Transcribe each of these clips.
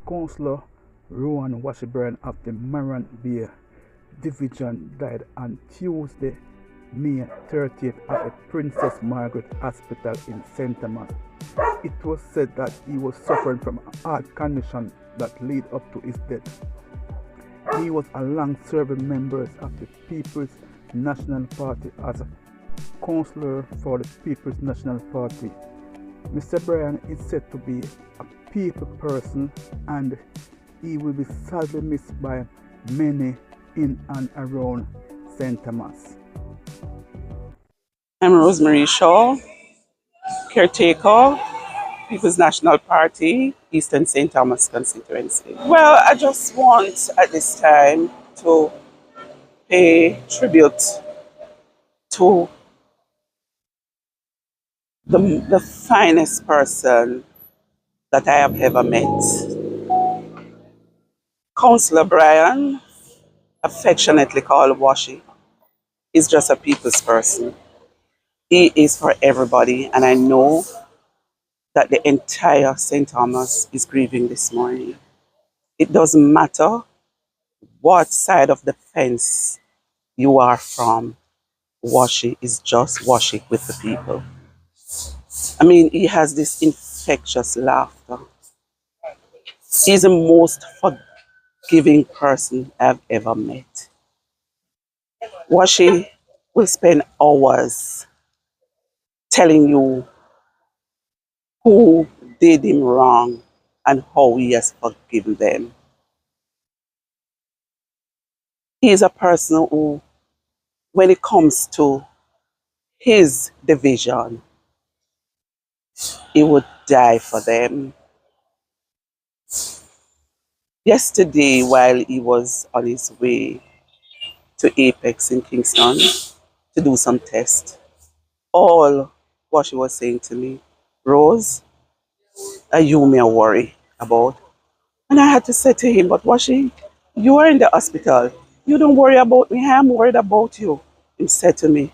Councillor Rohan Bryan of the Margaret Division died on Tuesday, May 30th at the Princess Margaret Hospital in St. Thomas. It was said that he was suffering from a heart condition that led up to his death. He was a long-serving member of the People's National Party as a councillor for the People's National Party. Mr. Bryan is said to be a people person and he will be sadly missed by many in and around St. Thomas. I'm Rosemary Shaw, caretaker, People's National Party, Eastern St. Thomas constituency. Well, I just want at this time to pay tribute to the finest person that I have ever met. Councillor Bryan, affectionately called WASHY, is just a people's person. He is for everybody, and I know that the entire St. Thomas is grieving this morning. It doesn't matter what side of the fence you are from, WASHY is just WASHY with the people. I mean, he has this infectious laughter. He's the most forgiving person I've ever met. WASHY will spend hours telling you who did him wrong and how he has forgiven them. He is a person who, when it comes to his division, he would die for them. Yesterday, while he was on his way to Apex in Kingston to do some tests, all WASHY was saying to me, Rose, are you may worry about? And I had to say to him, but WASHY, you are in the hospital. You don't worry about me. I am worried about you. He said to me,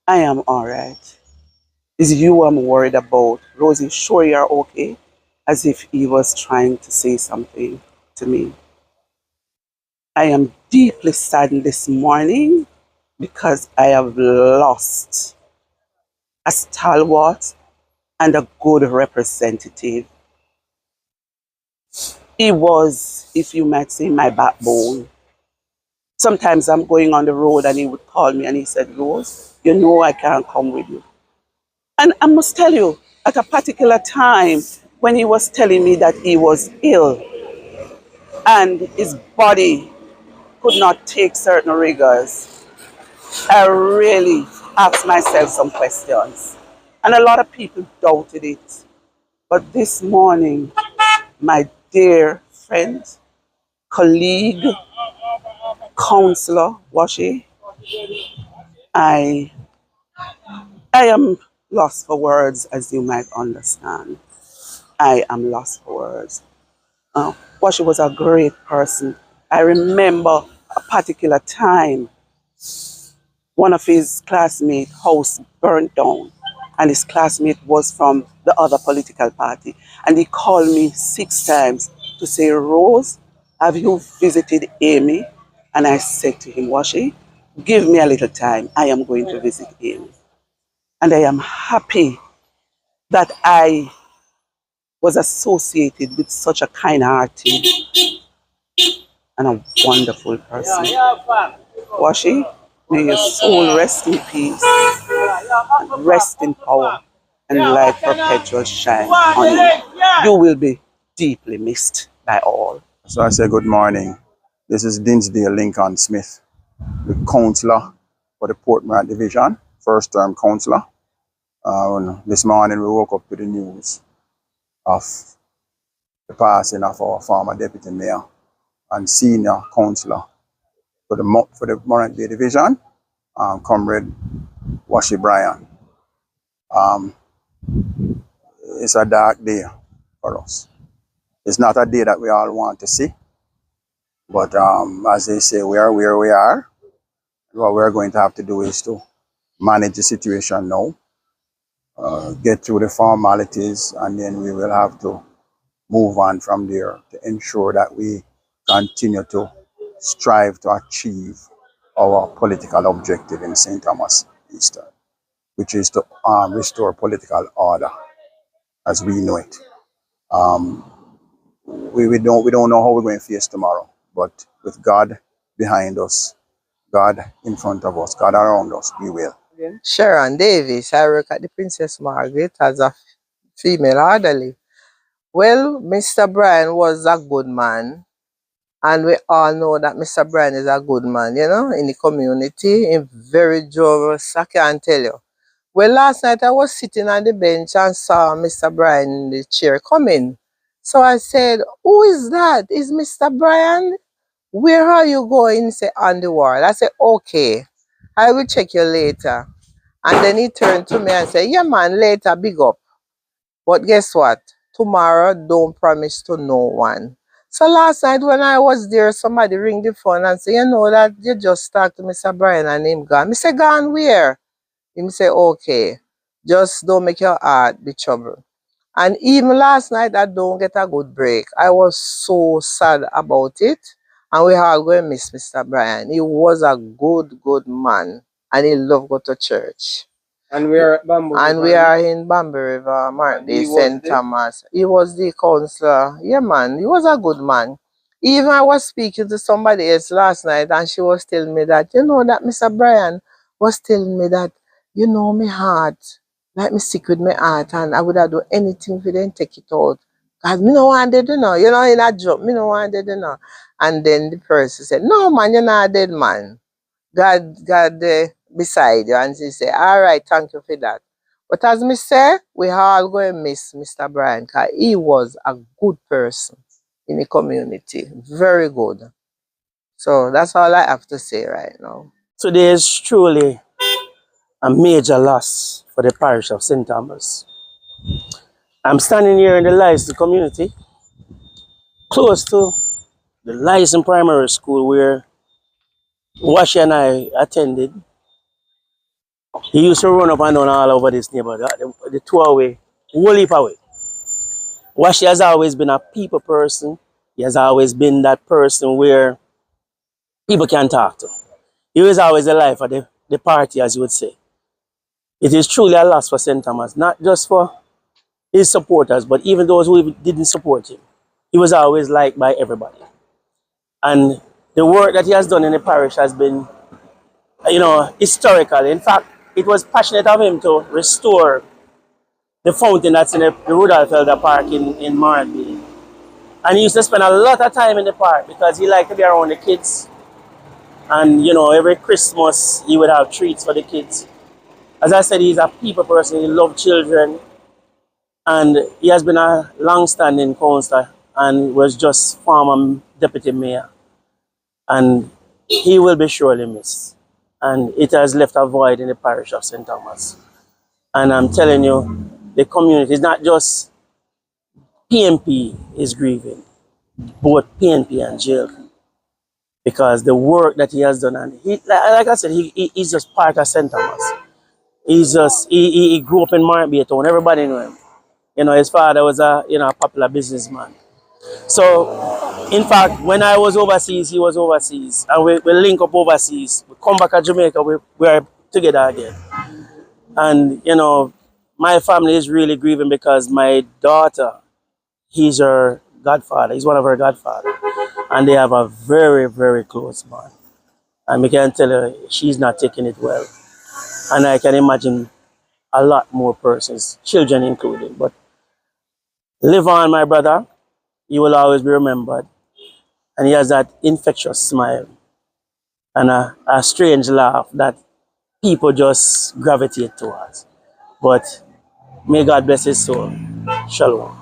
I am all right. It's you I'm worried about. Rosie, sure you're okay? As if he was trying to say something to me. I am deeply saddened this morning because I have lost a stalwart and a good representative. He was, if you might say, my backbone. Sometimes I'm going on the road and he would call me and he said, Rose, you know I can't come with you. And I must tell you, at a particular time when he was telling me that he was ill and his body could not take certain rigors, I really asked myself some questions. And a lot of people doubted it. But this morning, my dear friend, colleague, Councillor WASHY, I am lost for words, as you might understand. I am lost for words. WASHY was a great person. I remember a particular time, one of his classmates' house burned down, and his classmate was from the other political party. And he called me 6 times to say, Rose, have you visited Eamail? And I said to him, WASHY, give me a little time. I am going to visit Eamail. And I am happy that I was associated with such a kind-hearted and a wonderful person. WASHY, may your soul rest in peace, and rest in power, and light perpetual shine on you. You will be deeply missed by all. So I say good morning. This is Dinsdale Lincoln Smith, the councillor for the Portmore Division, first term councillor. This morning we woke up to the news of the passing of our former deputy mayor and senior councillor for the Margaret Division, Comrade WASHY Bryan. It's a dark day for us. It's not a day that we all want to see, but as they say, we are where we are. What we're going to have to do is to manage the situation now, get through the formalities, and then we will have to move on from there to ensure that we continue to strive to achieve our political objective in St. Thomas Eastern, which is to restore political order as we know it. We don't know how we're going to face tomorrow, but with God behind us, God in front of us, God around us, we will. Sharon Davis. I work at the Princess Margaret as a female orderly. Well, Mr. Bryan was a good man, and we all know that Mr. Bryan is a good man, you know, in the community, in very joyous, I can't tell you. Well, last night I was sitting on the bench and saw Mr. Bryan in the chair coming. So I said, who is that? Is Mr. Bryan? Where are you going? He said, on the ward. I said, okay, I will check you later. And then he turned to me and said, yeah, man, later, big up. But guess what? Tomorrow, don't promise to no one. So last night when I was there, somebody ring the phone and say, you know that you just talked to Mr. Bryan and him gone. I said, gone where? Him say, okay, just don't make your heart be trouble. And even last night, I don't get a good break. I was so sad about it. And we all going to miss Mr. Bryan. He was a good, good man. And he loved go to church. And we are at Bamboo River. And we are in Bamboo River, Margaret, St. Thomas. He was the councillor. Yeah, man. He was a good man. Even I was speaking to somebody else last night and she was telling me that, you know, that Mr. Bryan was telling me that, you know, my heart, like me sick with my heart and I would have do anything for them take it out. Because me no want dead, you know, in a joke, me no want dead, you know. And then the person said, no, man, you're not dead, man. God beside you. And he said, all right, thank you for that. But as me say, we all going to miss Mr. Bryan because he was a good person in the community. Very good. So that's all I have to say right now. Today is truly a major loss for the parish of St. Thomas. I'm standing here in the Lyson community, close to the Lyson Primary School where WASHY and I attended. He used to run up and down all over this neighborhood, the 2 away, whole heap away. WASHY has always been a people person. He has always been that person where people can talk to. He was always the life of the party, as you would say. It is truly a loss for St. Thomas, not just for his supporters, but even those who didn't support him. He was always liked by everybody. And the work that he has done in the parish has been, you know, historical. In fact, it was passionate of him to restore the fountain that's in the Rudolph Elder Park in Margaret. And he used to spend a lot of time in the park because he liked to be around the kids. And, you know, every Christmas he would have treats for the kids. As I said, he's a people person, he loved children. And he has been a long-standing councillor and was just former deputy mayor. And he will be surely missed. And it has left a void in the parish of St. Thomas. And I'm telling you, the community is not just PNP is grieving, both PNP and jail. Because the work that he has done, and he, like I said, he's just part of St. Thomas. He grew up in Margaret town, everybody knew him. You know, his father was a popular businessman. So, in fact, when I was overseas, he was overseas. And we link up overseas. We come back to Jamaica, we are together again. And, you know, my family is really grieving because my daughter, he's her godfather. He's one of her godfathers. And they have a very, very close bond. And we can tell her she's not taking it well. And I can imagine a lot more persons, children included. But live on, my brother. You will always be remembered. And he has that infectious smile and a strange laugh that people just gravitate towards. But may God bless his soul. Shalom.